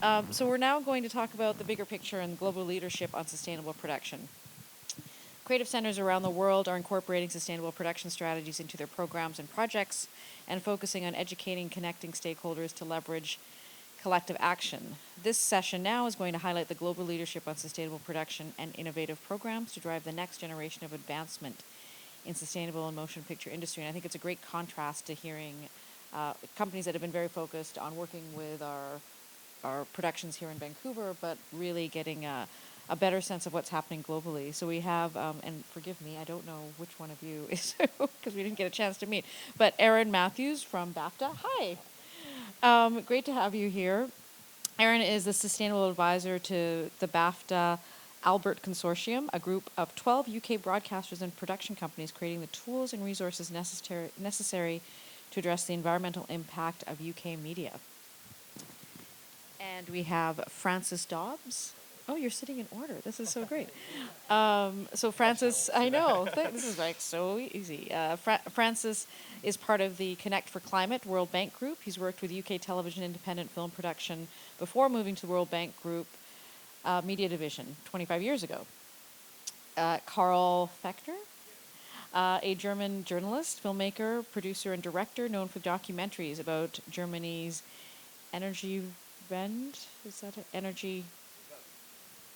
So we're now going to talk about the bigger picture and global leadership on sustainable production. Creative centers around the world are incorporating sustainable production strategies into their programs and projects and focusing on educating, connecting stakeholders to leverage collective action. This session now is going to highlight the global leadership on sustainable production and innovative programs to drive the next generation of advancement in sustainable and motion picture industry. And I think it's a great contrast to hearing companies that have been very focused on working with our productions here in Vancouver, but really getting a better sense of what's happening globally. So we have, and forgive me, I don't know which one of you is, because we didn't get a chance to meet, but Erin Matthews from BAFTA. Hi. Great to have you here. Erin is the Sustainable Advisor to the BAFTA Albert Consortium, a group of 12 UK broadcasters and production companies creating the tools and resources necessary to address the environmental impact of UK media. And we have Frances Dobbs. Oh, you're sitting in order. This is so great. So Frances, I know, this is like so easy. Frances is part of the Connect for Climate World Bank Group. He's worked with UK television independent film production before moving to the World Bank Group media division 25 years ago. Karl Fechner, a German journalist, filmmaker, producer, and director known for documentaries about Germany's energy Wende, is that it? Energy,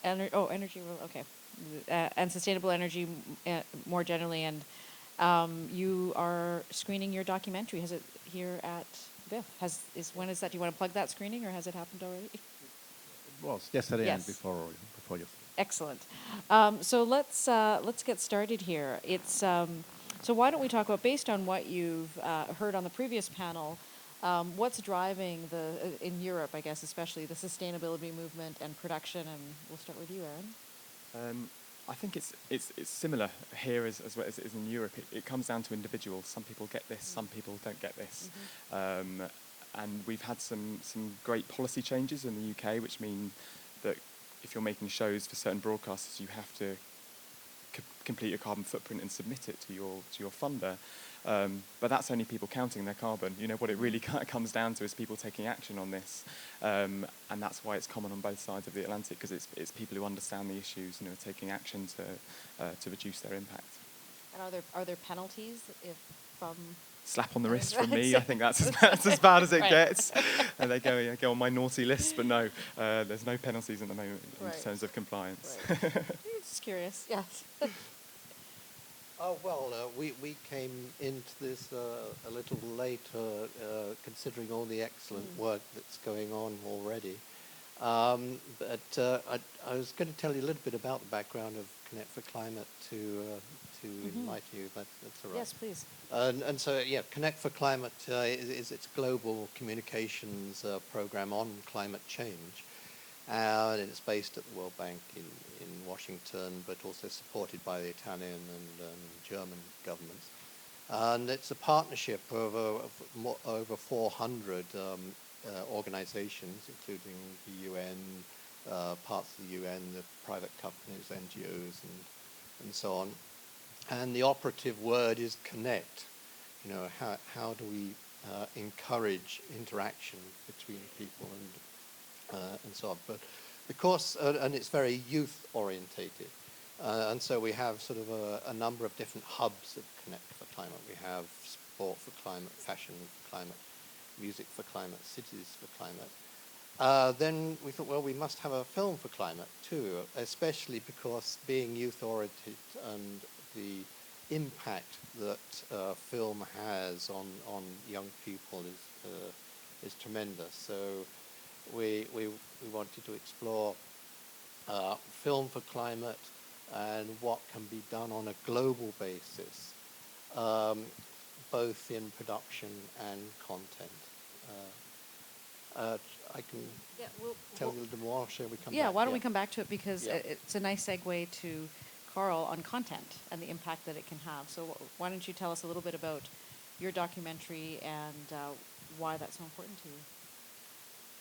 okay. And sustainable energy more generally. And you are screening your documentary. Has it here at VIF? When is that? Do you want to plug that screening, or has it happened already? It was yesterday and Yes. before yesterday. Excellent. So let's get started here. It's so why don't we talk about, based on what you've heard on the previous panel, what's driving in Europe, I guess, especially the sustainability movement and production? And we'll start with you, Erin. I think it's similar here as well as it is in Europe. It comes down to individuals. Some people get this, some people don't get this. And we've had some great policy changes in the UK, which mean that if you're making shows for certain broadcasters, you have to complete your carbon footprint and submit it to your funder. But that's only people counting their carbon. You know, what it really kind of comes down to is people taking action on this, and that's why it's common on both sides of the Atlantic, because it's people who understand the issues, you know, taking action to reduce their impact. And are there penalties if from? Slap on the wrist from me. I think that's as bad as it gets. And they go on my naughty list, but no, there's no penalties at the moment in terms of compliance. Right. Just curious, yes. Oh, well, we came into this a little later, considering all the excellent work that's going on already. But I was going to tell you a little bit about the background of Connect for Climate to enlighten you. That's all right. Yes, please. And so, yeah, Connect for Climate is its global communications program on climate change. And it's based at the World Bank in Washington, but also supported by the Italian and German governments. And it's a partnership of over 400 organizations, including the UN, parts of the UN, the private companies, NGOs, and so on. And the operative word is connect. You know, how do we encourage interaction between people and so on. But because, and it's very youth orientated, and so we have sort of a number of different hubs of Connect for Climate. We have sport for climate, fashion for climate, music for climate, cities for climate. Then we thought, well, we must have a film for climate too, especially because being youth oriented and the impact that film has on young people is tremendous. So we wanted to explore film for climate and what can be done on a global basis, both in production and content. I can tell you a little more. Shall we come back? Yeah, why don't we come back to it, because Yeah. it's a nice segue to Karl on content and the impact that it can have. So why don't you tell us a little bit about your documentary and why that's so important to you?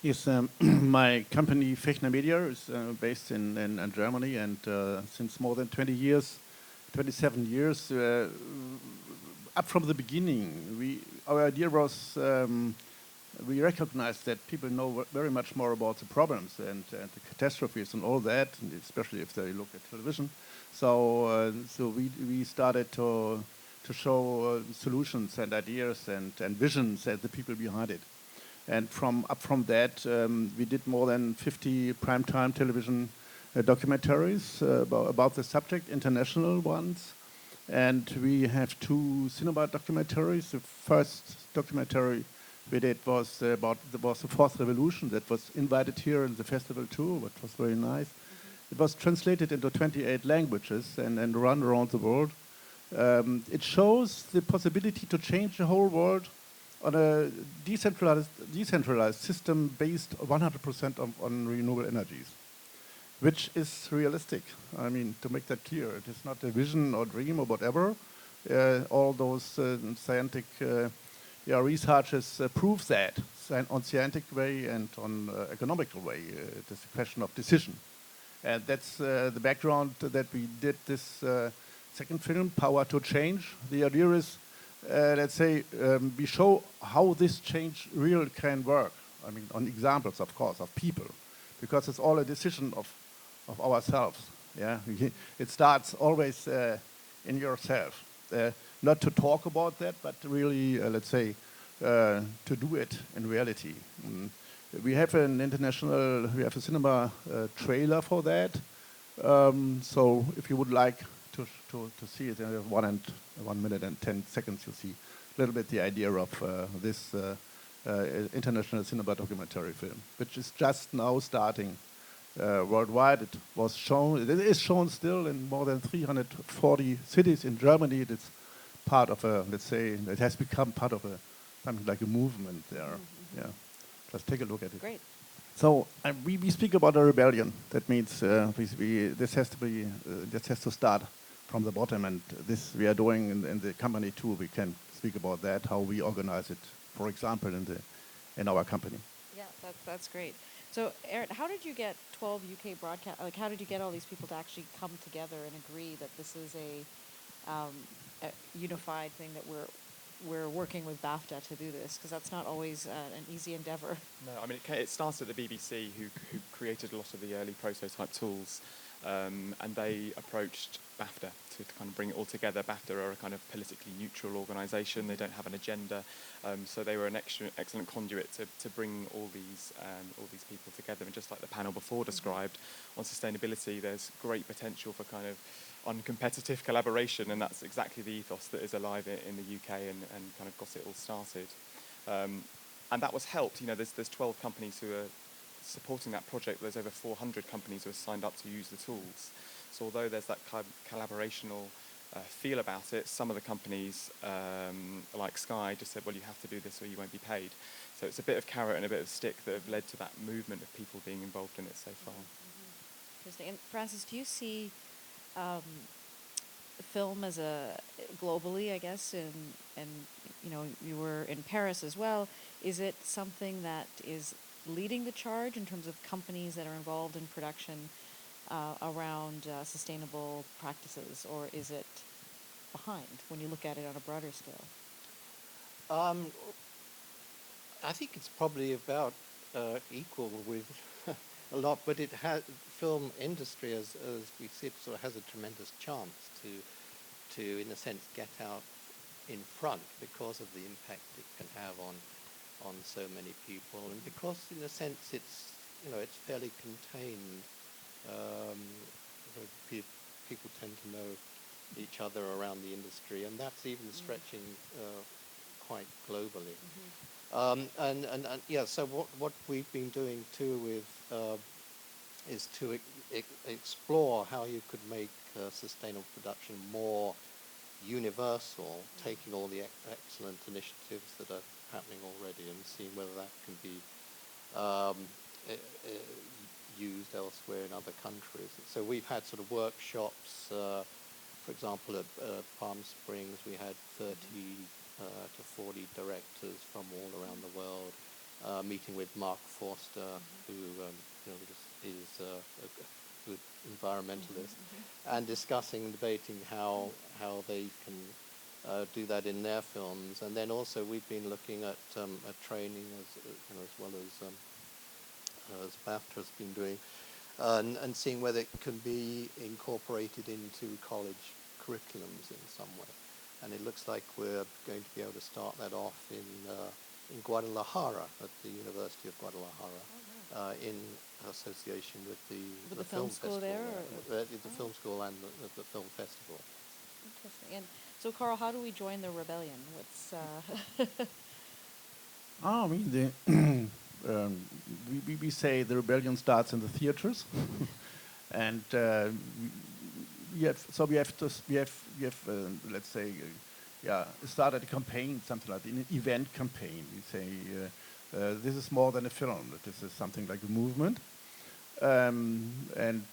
Yes, my company Fechner Media is based in Germany, and since more than 27 years, up from the beginning, our idea was we recognize that people know very much more about the problems and the catastrophes and all that, and especially if they look at television. So we started to show solutions and ideas and visions and the people behind it. And from that, we did more than 50 primetime television documentaries about the subject, international ones. And we have 2 cinema documentaries. The first documentary we did was the Fourth Revolution that was invited here in the festival too, which was very nice. It was translated into 28 languages and run around the world. It shows the possibility to change the whole world on a decentralized system based 100% on renewable energies, which is realistic. I mean, to make that clear, it is not a vision or dream or whatever. All those scientific researches prove that on scientific way and on economical way. It is a question of decision. And that's the background that we did this second film, Power to Change. The idea is, let's say, we show how this change really can work. I mean, on examples, of course, of people, because it's all a decision of ourselves. Yeah, it starts always in yourself. Not to talk about that, but really, let's say, to do it in reality. We have we have a cinema trailer for that. So if you would like to see it in 1 minute and 10 seconds, you see a little bit the idea of this international cinema documentary film, which is just now starting worldwide. It was shown, it is shown still in more than 340 cities in Germany. It's part of a, let's say, it has become part of something like a movement there. Yeah, just take a look at it. Great. So we speak about a rebellion. That means this has to start from the bottom, and this we are doing in the company too. We can speak about that, how we organize it, for example, in our company. Yeah, that's great. So, Aaron, how did you get 12 UK broadcast? Like, how did you get all these people to actually come together and agree that this is a unified thing that we're working with BAFTA to do this? Because that's not always an easy endeavor. No, I mean, it started at the BBC, who created a lot of the early prototype tools, and they approached BAFTA to kind of bring it all together. BAFTA are a kind of politically neutral organisation. They don't have an agenda, so they were an excellent conduit to bring all these people together. And just like the panel before described on sustainability, there's great potential for kind of uncompetitive collaboration, and that's exactly the ethos that is alive in the UK and kind of got it all started. And that was helped. You know, there's 12 companies who are supporting that project. There's over 400 companies who have signed up to use the tools. So although there's that collaborational feel about it, some of the companies, like Sky, just said, well, you have to do this or you won't be paid. So it's a bit of carrot and a bit of stick that have led to that movement of people being involved in it so far. Interesting. And Francis, do you see film as globally, I guess, and you know, you were in Paris as well. Is it something that is leading the charge in terms of companies that are involved in production around sustainable practices, or is it behind when you look at it on a broader scale? I think it's probably about equal with a lot, but it has film industry, as we see it, sort of has a tremendous chance to in a sense get out in front because of the impact it can have on so many people, and because in a sense it's fairly contained. People tend to know each other around the industry, and that's even stretching quite globally. Yeah, so what we've been doing too with is to explore how you could make sustainable production more universal, taking all the excellent initiatives that are happening already and seeing whether that can be used elsewhere in other countries. So we've had sort of workshops, for example, at Palm Springs, we had 30 to 40 directors from all around the world, meeting with Mark Forster, who is a good environmentalist, and discussing, debating how they can do that in their films. And then also we've been looking at training as well as BAFTA has been doing, and seeing whether it can be incorporated into college curriculums in some way. And it looks like we're going to be able to start that off in Guadalajara, at the University of Guadalajara, in association with the film school festival there, the film school and the film festival. Interesting. And so, Carl, how do we join the rebellion? What's I mean, we say the rebellion starts in the theaters, and we have let's say, started a campaign, something like an event campaign. We say this is more than a film. This is something like a movement, and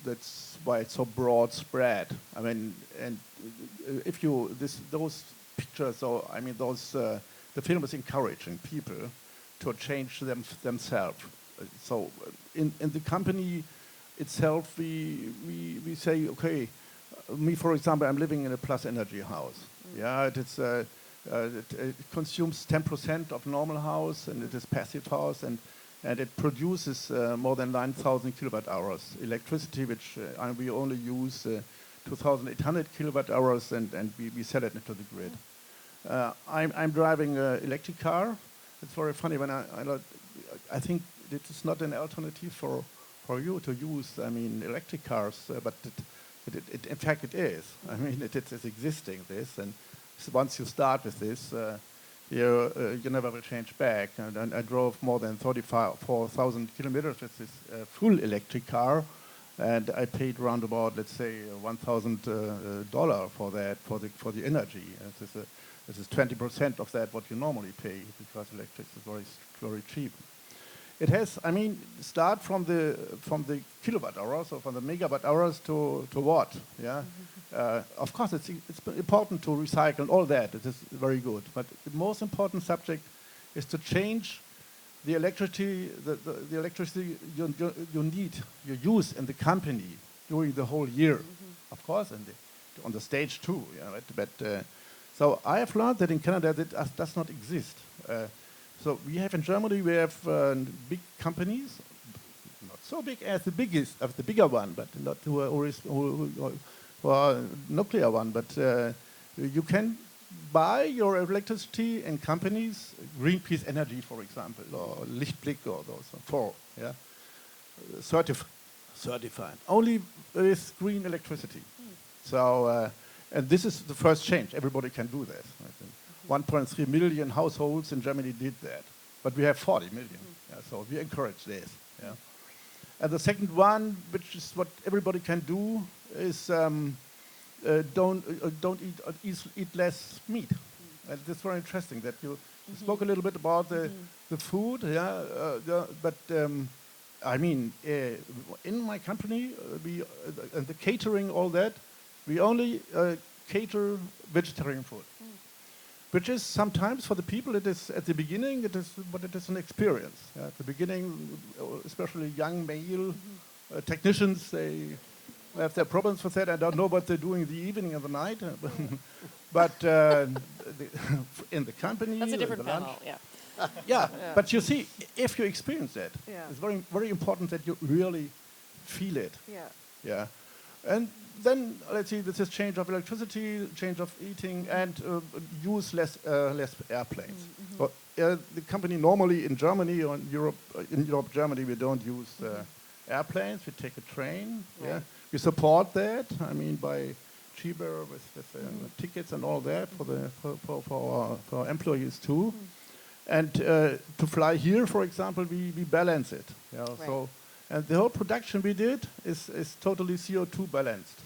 that's why it's so broad spread. I mean, and if you those pictures, or I mean those. The film is encouraging people to change themselves. So in the company itself, we say, okay, me for example, I'm living in a plus energy house. Yeah, it consumes 10% of normal house, and it is passive house, and it produces more than 9,000 kilowatt hours electricity, which we only use 2,800 kilowatt hours, and we sell it into the grid. I'm driving an electric car. It's very funny when I think it is not an alternative for you to use. I mean, electric cars, but in fact it is. I mean, it is existing this, and once you start with this, you never will change back. And I drove more than 4,000 kilometers with this full electric car, and I paid around about, let's say, $1,000 for that for the energy. This is 20% of that what you normally pay, because electricity is very cheap. It has, I mean, start from the kilowatt hours or from the megawatt hours to watt. Yeah, of course it's important to recycle all that. It is very good, but the most important subject is to change the electricity, the electricity you need, you use in the company during the whole year. Of course, and on the stage too. Yeah, right? But so I have learned that in Canada that does not exist. So we have in Germany, we have big companies, not so big as the biggest of the bigger one, but not who are nuclear one. But you can buy your electricity in companies, Greenpeace Energy, for example, or Lichtblick, or those four, yeah, certified only with green electricity. So. And this is the first change. Everybody can do that. I think 1.3 million households in Germany did that, but we have 40 million. Yeah, so we encourage this. Yeah. And the second one, which is what everybody can do, is don't eat less meat. And it's very interesting that you spoke a little bit about the food. Yeah, but I mean, in my company, and the catering, all that. We only cater vegetarian food, which is sometimes for the people. It is at the beginning. It is an experience. At the beginning, especially young male technicians, they have their problems with that. I don't know what they're doing in the evening and the night, but in the company, that's a different panel. Lunch, yeah. Yeah, but you see, if you experience that, it's very, very important that you really feel it. Yeah. Yeah, and then let's see, this is change of electricity, change of eating, and use less airplanes. So, the company normally in Germany or in Europe, Germany, we don't use airplanes. We take a train. Right. Yeah, we support that. I mean, by cheaper with tickets and all that for our employees too. And to fly here, for example, we balance it. Yeah, Right. so. And the whole production we did is totally CO2 balanced.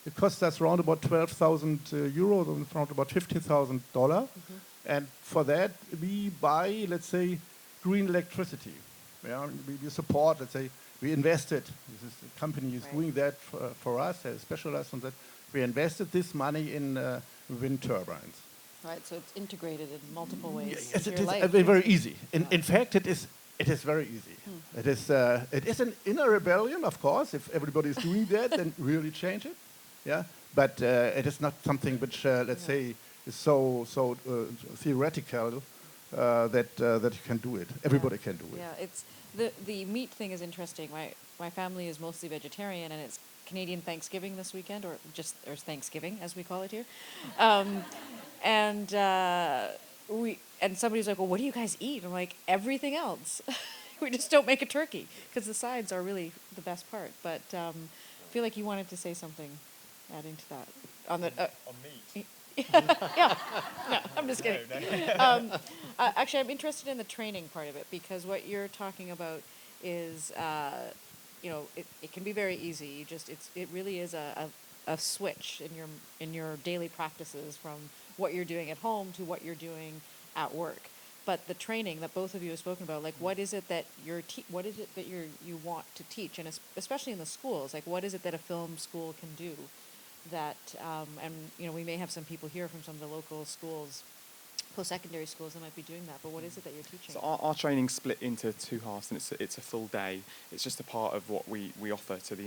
It cost us around about 12,000 euros, around about $15,000. And for that, we buy, let's say, green electricity. Yeah, we support, let's say, we invested. The company is doing that for us, they specialize on that. We invested this money in wind turbines. Right, so it's integrated in multiple ways. Yes, into it your is life. very easy. In fact, it is very easy. It is an inner rebellion, of course. If everybody is doing that, then really change it. Yeah. but it is not something which, let's say, is so theoretical that you can do it. Everybody can do it. Yeah, it's the meat thing is interesting. My family is mostly vegetarian, and it's Canadian Thanksgiving this weekend, or Thanksgiving as we call it here, and somebody's like, "Well, what do you guys eat?" I'm like, "Everything else. We just don't make a turkey because the sides are really the best part." But I feel like you wanted to say something, adding to that on the. On meat. Yeah, no, I'm just kidding. Actually, I'm interested in the training part of it because what you're talking about is, it can be very easy. It really is a switch in your daily practices from what you're doing at home to what you're doing at work. But the training that both of you have spoken about, like, what is it that you want to teach, and especially in the schools, like, what is it that a film school can do? That we may have some people here from some of the local schools, post-secondary schools that might be doing that, but what is it that you're teaching? So our training's split into two halves, and it's a full day. It's just a part of what we offer to the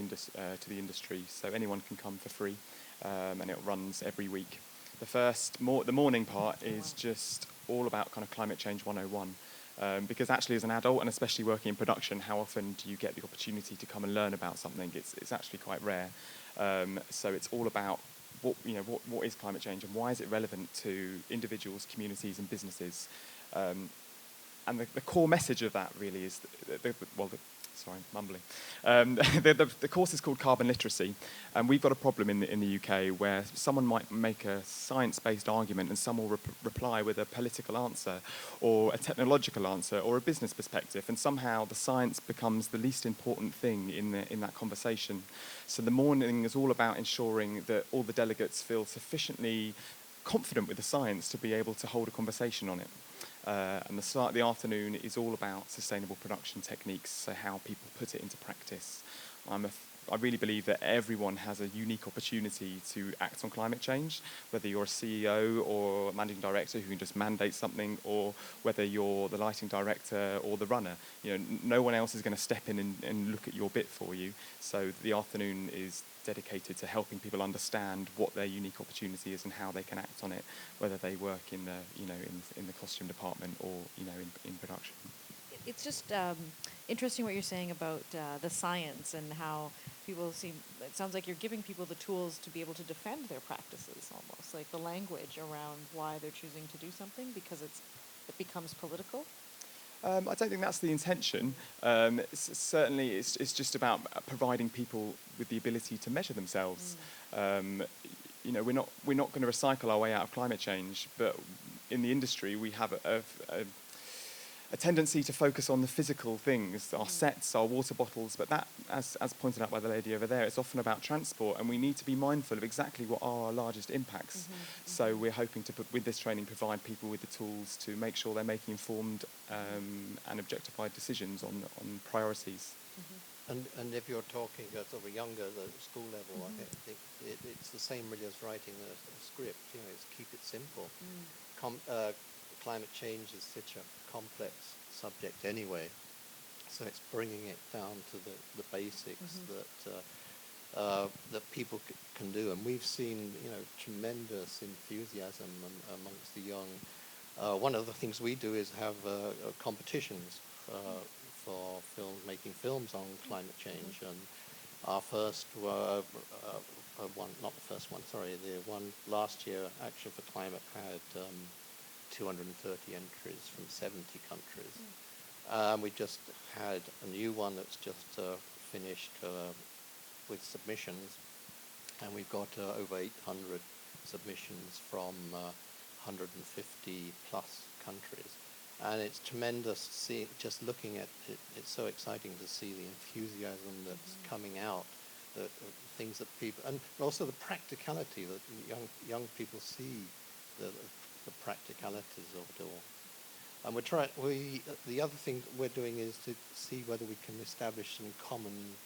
industry, so anyone can come for free, and it runs every week. The morning part is just all about kind of climate change 101. Because actually, as an adult, and especially working in production, how often do you get the opportunity to come and learn about something? It's actually quite rare. So it's all about what is climate change and why is it relevant to individuals, communities, and businesses. And the core message of that really is sorry, mumbling. The course is called Carbon Literacy, and we've got a problem in the UK where someone might make a science-based argument and someone will reply with a political answer or a technological answer or a business perspective, and somehow the science becomes the least important thing in that conversation. So the morning is all about ensuring that all the delegates feel sufficiently confident with the science to be able to hold a conversation on it. And the start of the afternoon is all about sustainable production techniques, so how people put it into practice. I really believe that everyone has a unique opportunity to act on climate change, whether you're a CEO or a managing director who can just mandate something, or whether you're the lighting director or the runner. No one else is going to step in and look at your bit for you. So the afternoon is dedicated to helping people understand what their unique opportunity is and how they can act on it, whether they work in the costume department or in production. It's just interesting what you're saying about the science and how it sounds like you're giving people the tools to be able to defend their practices, almost like the language around why they're choosing to do something because it becomes political. I don't think that's the intention. Certainly, it's just about providing people with the ability to measure themselves. We're not going to recycle our way out of climate change, but in the industry we have a tendency to focus on the physical things, our sets, our water bottles, but that, as pointed out by the lady over there, it's often about transport, and we need to be mindful of exactly what are our largest impacts. So we're hoping to, with this training, provide people with the tools to make sure they're making informed and objectified decisions on priorities. And if you're talking sort of younger, the school level, I think it's the same really as writing a script. It's keep it simple. Climate change is such a complex subject anyway, so it's bringing it down to the basics that people can do. And we've seen tremendous enthusiasm amongst the young. One of the things we do is have competitions for making films on climate change, and our first one, not the first one, sorry, the one last year, Action for Climate, had 230 entries from 70 countries. We just had a new one that's just finished with submissions, and we've got over 800 submissions from 150 plus countries. And it's tremendous just looking at it. It's so exciting to see the enthusiasm that's coming out, the things that people, and also the practicality that young people see, the practicalities of it all. And the other thing we're doing is to see whether we can establish some common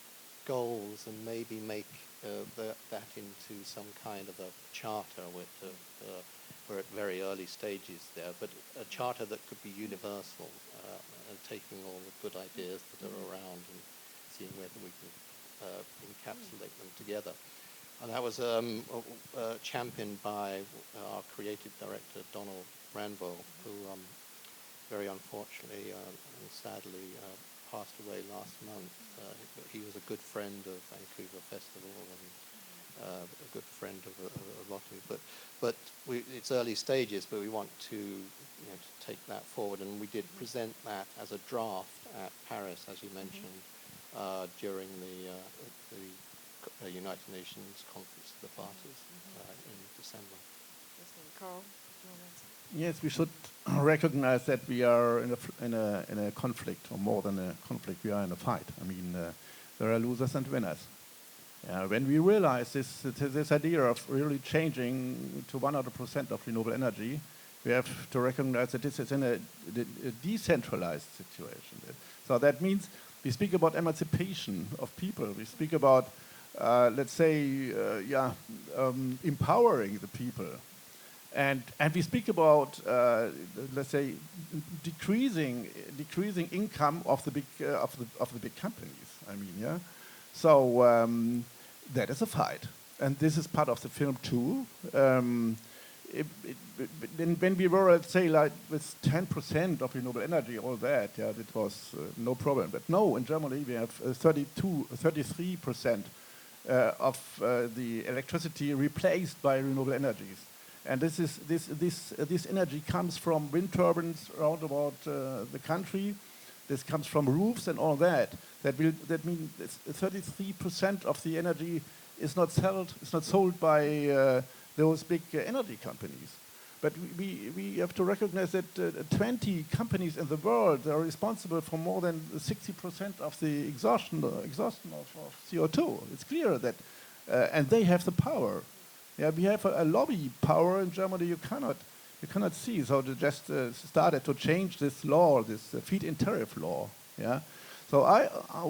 goals and maybe make that into some kind of a charter we're at very early stages there, but a charter that could be universal, and taking all the good ideas that are around and seeing whether we can encapsulate them together. And that was championed by our creative director, Donald Ranville, who very unfortunately and sadly passed away last month. He was a good friend of Vancouver Festival and a good friend of a lot of it. But it's early stages, but we want to, to take that forward. And we did present that as a draft at Paris, as you mentioned, during the United Nations Conference of the Parties in December. Carl, do you want to answer? Yes, we should recognize that we are in a conflict, or more than a conflict. We are in a fight. I mean, there are losers and winners. When we realize this idea of really changing to 100% of renewable energy, we have to recognize that this is in a decentralized situation. So that means we speak about emancipation of people. We speak about, let's say, empowering the people. And we speak about, let's say, decreasing income of the big companies. I mean, yeah. So that is a fight, and this is part of the film too. When we were, let's say, like with 10% of renewable energy, all that, yeah, it was no problem. But no, in Germany we have 33% of the electricity replaced by renewable energies. And this energy comes from wind turbines around about the country. This comes from roofs and all that. That means 33% of the energy is not sold by those big energy companies. But we have to recognize that 20 companies in the world are responsible for more than 60% of the exhaustion of CO2. It's clear that, and they have the power. Yeah, we have a lobby power in Germany you cannot see. So they just started to change this law, this feed-in tariff law. Yeah, so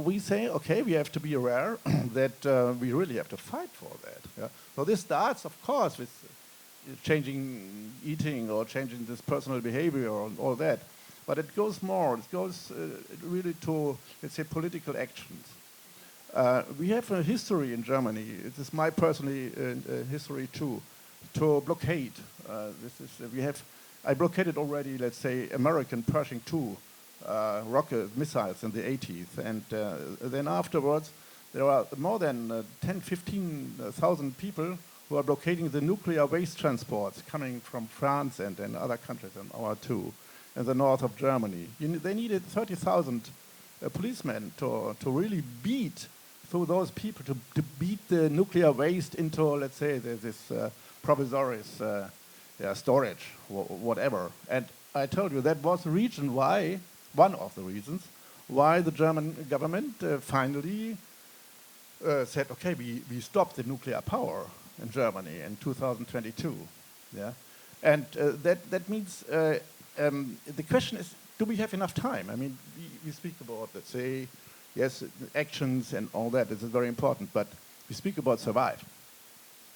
we say, okay, we have to be aware that we really have to fight for that. Yeah? So this starts, of course, with changing eating or changing this personal behavior and all that. But it goes more. It goes really to, let's say, political actions. We have a history in Germany. It is my personal history too, to blockade. I blockaded already, let's say, American Pershing II rocket missiles in the 80s, and then afterwards there are more than 15,000 people who are blockading the nuclear waste transports coming from France and other countries, and our too, in the north of Germany. They needed 30,000 policemen to really beat through those people, to beat the nuclear waste into, let's say, this provisorious storage, whatever. And I told you that was the reason why, one of the reasons, why the German government finally said, okay, we stopped the nuclear power in Germany in 2022. Yeah, and that means the question is, do we have enough time? I mean, we speak about, let's say, yes, actions and all that. This is very important, but we speak about survive.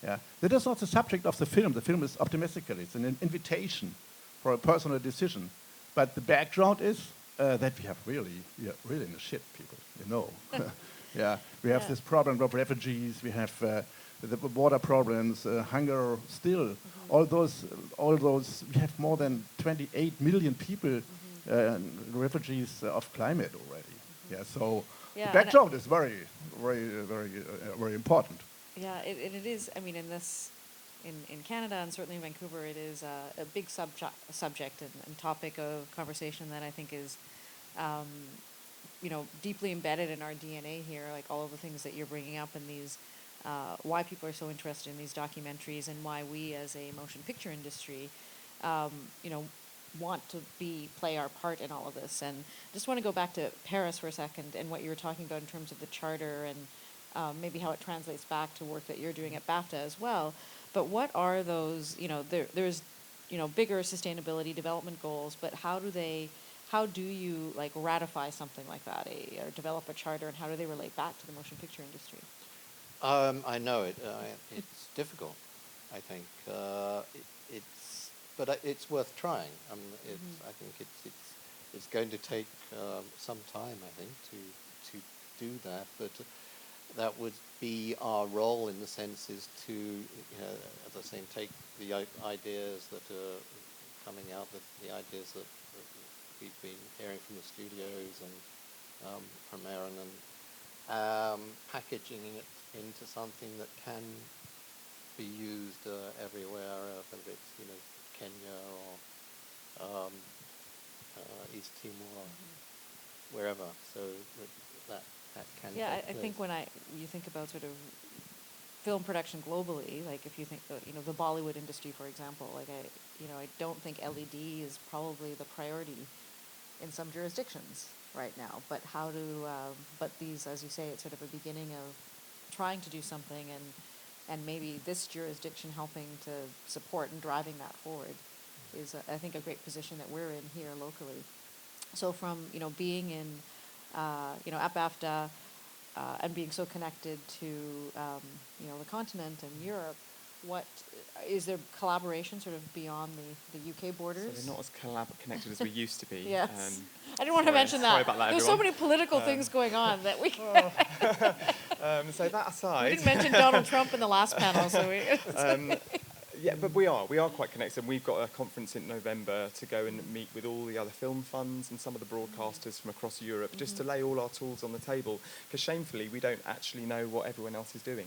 Yeah, that is not the subject of the film. The film is optimistically. It's an invitation for a personal decision, but the background is that we are really in the shit, people. You know, yeah, we have this problem of refugees. We have the water problems, hunger. Still, all those. We have more than 28 million people, refugees of climate already. Yeah, so the background is very important. Yeah, it is. I mean, in Canada and certainly in Vancouver, it is a big subject and topic of conversation that I think is, deeply embedded in our DNA here. Like all of the things that you're bringing up and these, why people are so interested in these documentaries and why we as a motion picture industry, want to play our part in all of this. And just want to go back to Paris for a second and what you were talking about in terms of the charter and maybe how it translates back to work that you're doing at BAFTA as well. But what are those, there's bigger sustainability development goals, but how do you like ratify something like that, or develop a charter, and how do they relate back to the motion picture industry? I know it. It's difficult, I think. But it's worth trying. I think it's going to take some time, I think, to do that. that would be our role in the sense is to, as I was saying, take the ideas that are coming out, the ideas that we've been hearing from the studios and from Aaron, and packaging it into something that can be used everywhere, whether it's Kenya or East Timor, wherever. So that can. Yeah, take I think place. you think about sort of film production globally, like if you think the Bollywood industry, for example, like I don't think LED is probably the priority in some jurisdictions right now. But but these, as you say, it's sort of a beginning of trying to do something, and maybe this jurisdiction helping to support and driving that forward is, I think, a great position that we're in here locally. So from being in at BAFTA and being so connected to the continent and Europe, what is there collaboration sort of beyond the UK So borders? we're not as connected as we used to be. Yes. I didn't want to sorry- mention sorry that. about that, There's so everyone. many political things going on that we So that we aside, didn't mention Donald Trump in the last panel, so we. yeah, but we are quite connected. And we've got a conference in November to go and meet with all the other film funds and some of the broadcasters from across Europe, just to lay all our tools on the table. Because shamefully, we don't actually know what everyone else is doing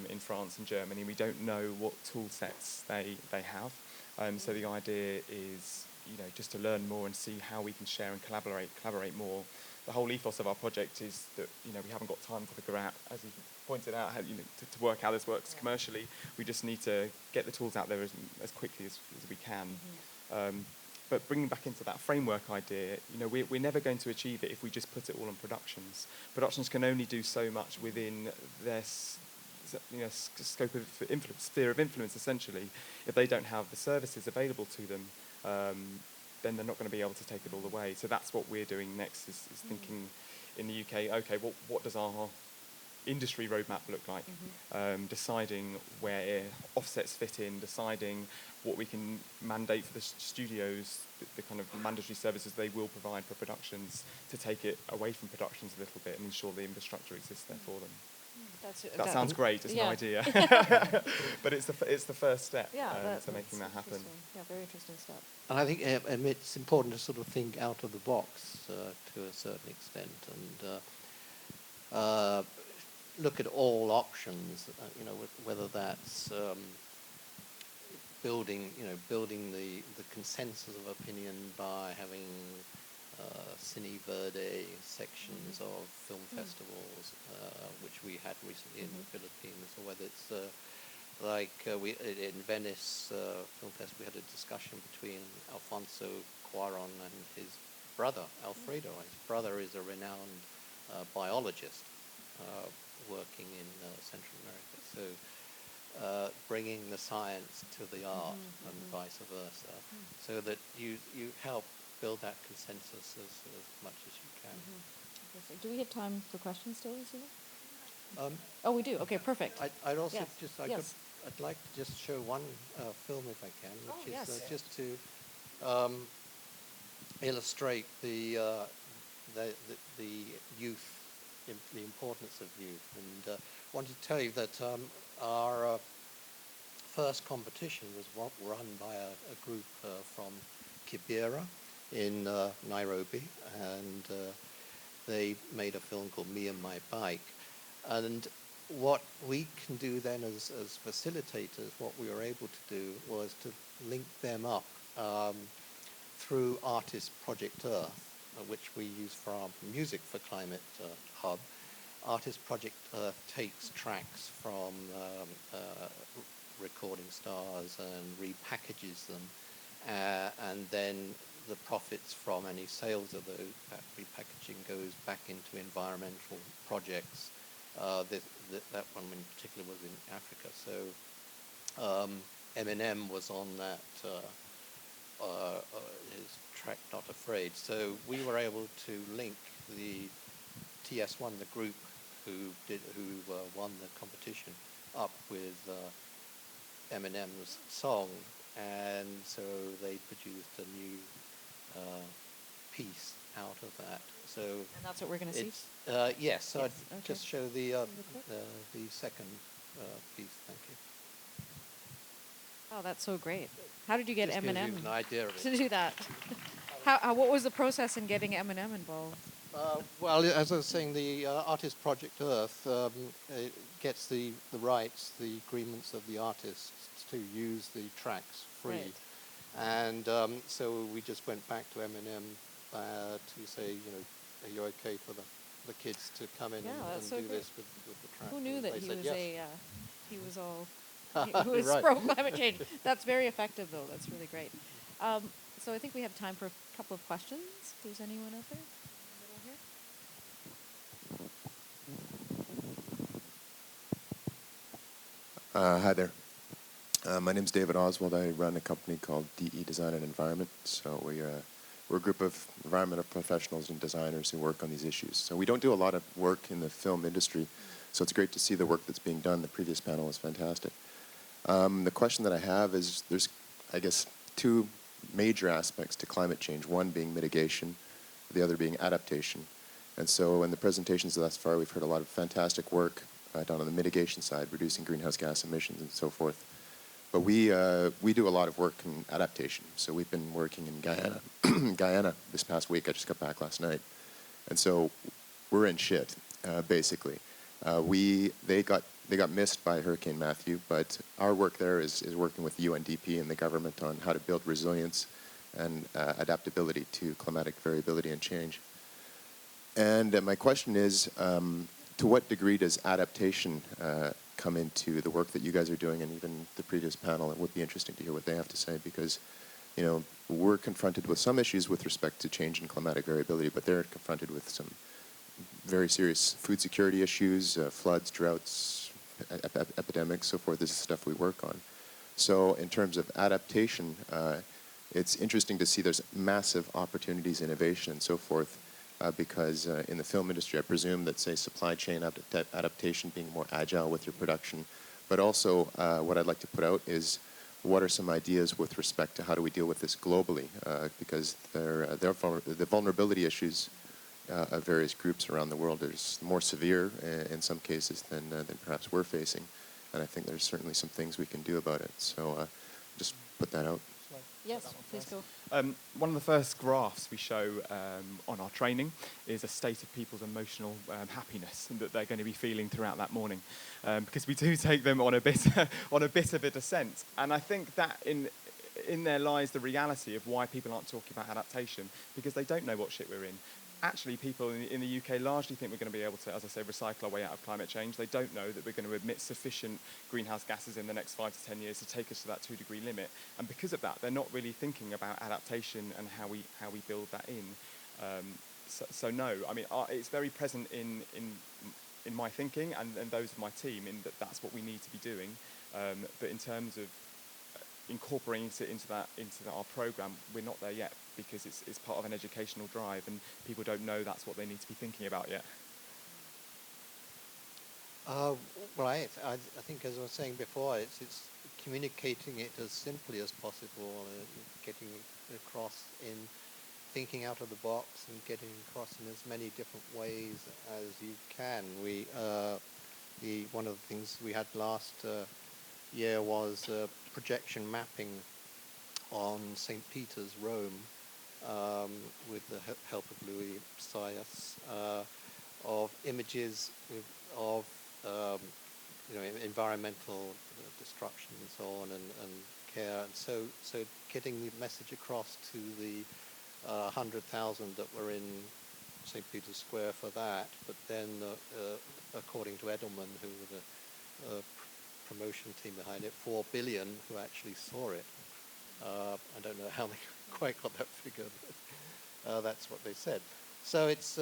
in France and Germany. We don't know what tool sets they have. So the idea is, just to learn more and see how we can share and collaborate more. The whole ethos of our project is that we haven't got time to figure out, as you pointed out, how, to work how this works commercially. We just need to get the tools out there as quickly as we can. But bringing back into that framework idea, we're never going to achieve it if we just put it all on productions. Productions can only do so much within their scope of influence, sphere of influence, essentially. If they don't have the services available to them, then they're not going to be able to take it all the way. So that's what we're doing next, is thinking in the UK, okay, what does our industry roadmap look like? Deciding where offsets fit in, deciding what we can mandate for the studios, the kind of mandatory services they will provide for productions, to take it away from productions a little bit and ensure the infrastructure exists there for them. That sounds great as an idea, but it's the first step to making that happen. Yeah, very interesting step. And I think it's important to sort of think out of the box to a certain extent, and look at all options. Whether that's building the consensus of opinion by having Cine Verde sections of film festivals, which we had recently in the Philippines, or whether it's in Venice Film Fest, we had a discussion between Alfonso Cuarón and his brother, Alfredo. His brother is a renowned biologist working in Central America. So bringing the science to the art and vice versa, so that you help build that consensus as much as you can. Do we have time for questions still, Lucilla? Um, We do. Okay, perfect. I'd also Yes. I'd like to just show one film if I can, which is yes. just to illustrate the youth, the importance of youth, and wanted to tell you that our first competition was run by a group from Kibera in Nairobi, and they made a film called Me and My Bike. And what we can do then as facilitators, what we were able to do was to link them up through Artist Project Earth, which we use for our Music for Climate hub. Artist Project Earth takes tracks from recording stars and repackages them, and then the profits from any sales of that repackaging goes back into environmental projects. That one in particular was in Africa. So Eminem was on that his track Not Afraid. So we were able to link the TS1, the group who won the competition, up with Eminem's song, and so they produced a new piece out of that. So And that's what we're going to see? it's yes. So Yes, I'd okay. just show the second piece. Thank you. Oh, that's so great. How did you get Just gives you M&M an idea of to it. do that? What was the process in getting M&M involved? Well, as I was saying, the Artist Project Earth it gets the rights, the agreements of the artists to use the tracks free. Right. And so we just went back to M&M to say, are you okay for the kids to come in Yeah, and that's so do great. this with the track? Who knew And that they he said was yes. he was all, who was Right. pro climate change? That's very effective, though. That's really great. So I think we have time for a couple of questions. If there's anyone out there in the middle here. Hi there. My name's David Oswald. I run a company called DE Design and Environment. So we're a group of environmental professionals and designers who work on these issues. So we don't do a lot of work in the film industry, so it's great to see the work that's being done. The previous panel was fantastic. The question that I have is there's, I guess, two major aspects to climate change, one being mitigation, the other being adaptation. And so in the presentations thus far, we've heard a lot of fantastic work done on the mitigation side, reducing greenhouse gas emissions and so forth. But we do a lot of work in adaptation. So we've been working in Guyana, Guyana this past week. I just got back last night. And so we're in shit, basically. They got missed by Hurricane Matthew, but our work there is working with UNDP and the government on how to build resilience and adaptability to climatic variability and change. And my question is, to what degree does adaptation come into the work that you guys are doing, and even the previous panel? It would be interesting to hear what they have to say, because we're confronted with some issues with respect to change in climatic variability, but they're confronted with some very serious food security issues, floods, droughts, epidemics, so forth. This is stuff we work on. So in terms of adaptation, it's interesting to see there's massive opportunities, innovation, and so forth, because in the film industry, I presume that, say, supply chain adaptation, being more agile with your production, but also what I'd like to put out is what are some ideas with respect to how do we deal with this globally, because the vulnerability issues of various groups around the world is more severe in some cases than perhaps we're facing, and I think there's certainly some things we can do about it. So just put that out. Yes, please go. One of the first graphs we show on our training is a state of people's emotional happiness that they're going to be feeling throughout that morning, because we do take them on a bit of a descent, and I think that in there lies the reality of why people aren't talking about adaptation, because they don't know what shit we're in. Actually, people in the UK largely think we're going to be able to, as I say, recycle our way out of climate change. They don't know that we're going to emit sufficient greenhouse gases in the next 5 to 10 years to take us to that 2-degree limit. And because of that, they're not really thinking about adaptation and how we build that in. So no, I mean, it's very present in my thinking and those of my team, in that that's what we need to be doing. But in terms of incorporating it into our program, we're not there yet, because it's part of an educational drive, and people don't know that's what they need to be thinking about yet. Right. I think, as I was saying before, it's communicating it as simply as possible, getting it across in thinking out of the box and getting across in as many different ways as you can. One of the things we had last year was projection mapping on St. Peter's, Rome, with the help of Louis Sayas, of images of environmental destruction and so on, and care, and so getting the message across to the 100,000 that were in St. Peter's Square for that, but then according to Edelman, who were the promotion team behind it, 4 billion who actually saw it. I don't know how they quite got that figure, but that's what they said. So it's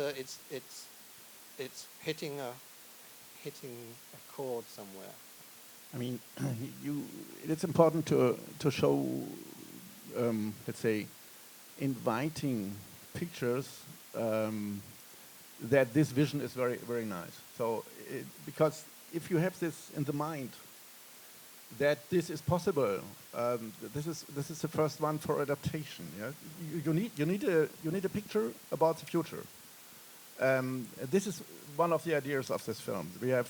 hitting a chord somewhere. I mean, it's important to show, let's say, inviting pictures that this vision is very, very nice. So, because if you have this in the mind, that this is possible. This is the first one for adaptation. Yeah, you need a picture about the future. This is one of the ideas of this film. We have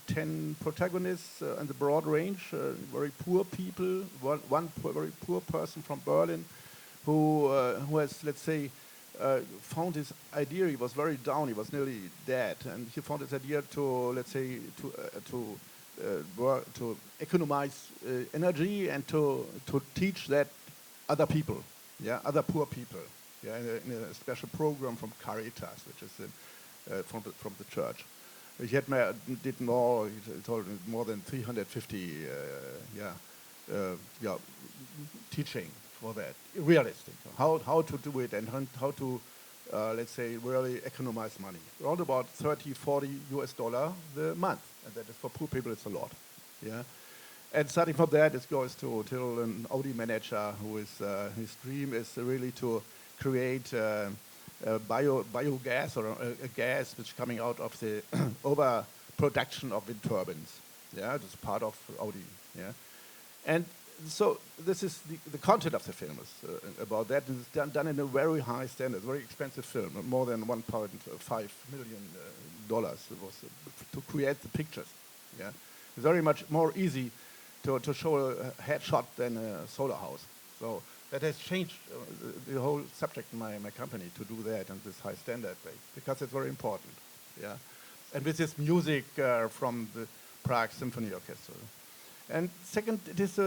10 protagonists in the broad range, very poor people, one very poor person from Berlin who has, let's say, found his idea. He was very down, he was nearly dead, and he found his idea to, let's say, to economize energy and to teach that other people, yeah, other poor people, yeah, in a special program from Caritas, which is from the church. He had did more. He told more than 350, teaching for that, realistic. How to do it and how to, let's say, really economize money. Around about 30, 40 US dollar the month, and that is for poor people. It's a lot, yeah. And starting from that, it goes till an Audi manager who is his dream is really to create biogas or a gas which is coming out of the overproduction of wind turbines. Yeah, it's part of Audi. Yeah, and so this is the content of the film is about that. And it's done in a very high standard, very expensive film, more than $1.5 million it was to create the pictures. Yeah, it's very much more easy to show a headshot than a solar house. So that has changed the whole subject in my company to do that and this high standard way, because it's very important. Yeah, and with this music from the Prague Symphony Orchestra. And second, it is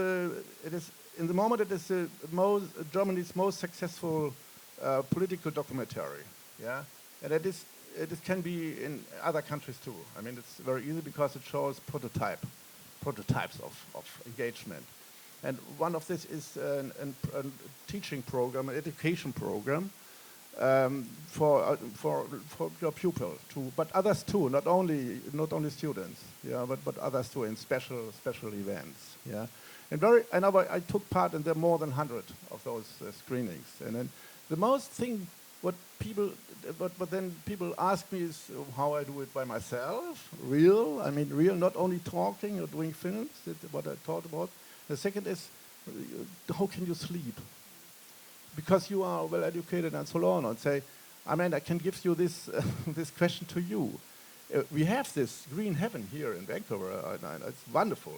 in the moment it is Germany's most successful political documentary. Yeah, and it can be in other countries too. I mean, it's very easy because it shows prototypes of engagement. And one of this is a teaching program, an education program for your pupil too, but others too, not only students, yeah, but others too in special events, yeah. And I took part in there more than 100 of those screenings, and then the most thing what then people ask me is how I do it by myself, real, not only talking or doing films, what I thought about. The second is, how can you sleep? Because you are well educated and so on, and say, I can give you this this question to you. We have this green heaven here in Vancouver. It's wonderful.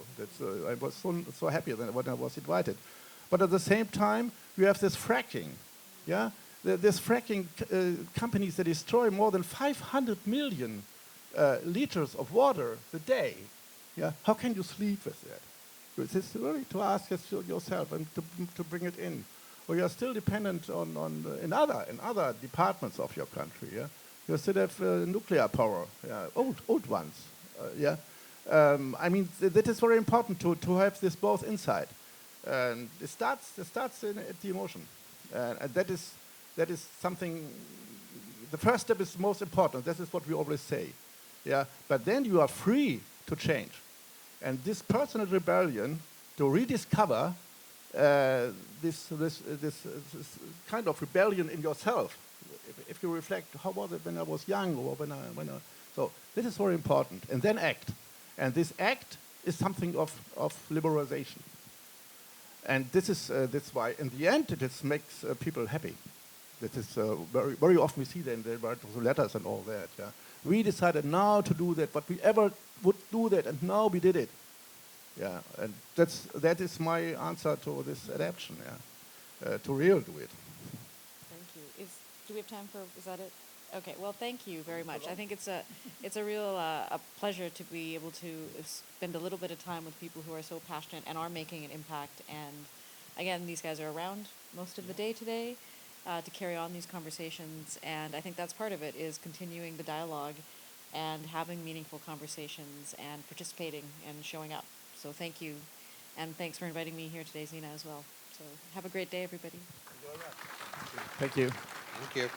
I was so happy when I was invited. But at the same time, you have this fracking. Yeah, this fracking companies that destroy more than 500 million liters of water a day. Yeah, how can you sleep with that? This is really to ask yourself and to bring it in. Or you're still dependent in other departments of your country. Yeah, you still have nuclear power. Yeah, old ones. Yeah, that is very important to have this both inside. And it starts at the emotion, and that is something. The first step is most important. This is what we always say. Yeah, but then you are free to change. And this personal rebellion to rediscover this kind of rebellion in yourself. If you reflect, how was it when I was young, or so this is very important. And then act, and this act is something of liberalization. And that's why in the end it makes people happy. That is very often we see them. They write letters and all that. Yeah, we decided now to do that, but we ever would do that, and now we did it. Yeah, and that is my answer to this adaptation. Yeah, to real do it. Thank you. Do we have time for? Is that it? Okay. Well, thank you very much. I think it's a real a pleasure to be able to spend a little bit of time with people who are so passionate and are making an impact. And again, these guys are around most of the day today to carry on these conversations. And I think that's part of it, is continuing the dialogue and having meaningful conversations and participating and showing up. So thank you, and thanks for inviting me here today, Zina, as well. So have a great day, everybody. Thank you. Thank you.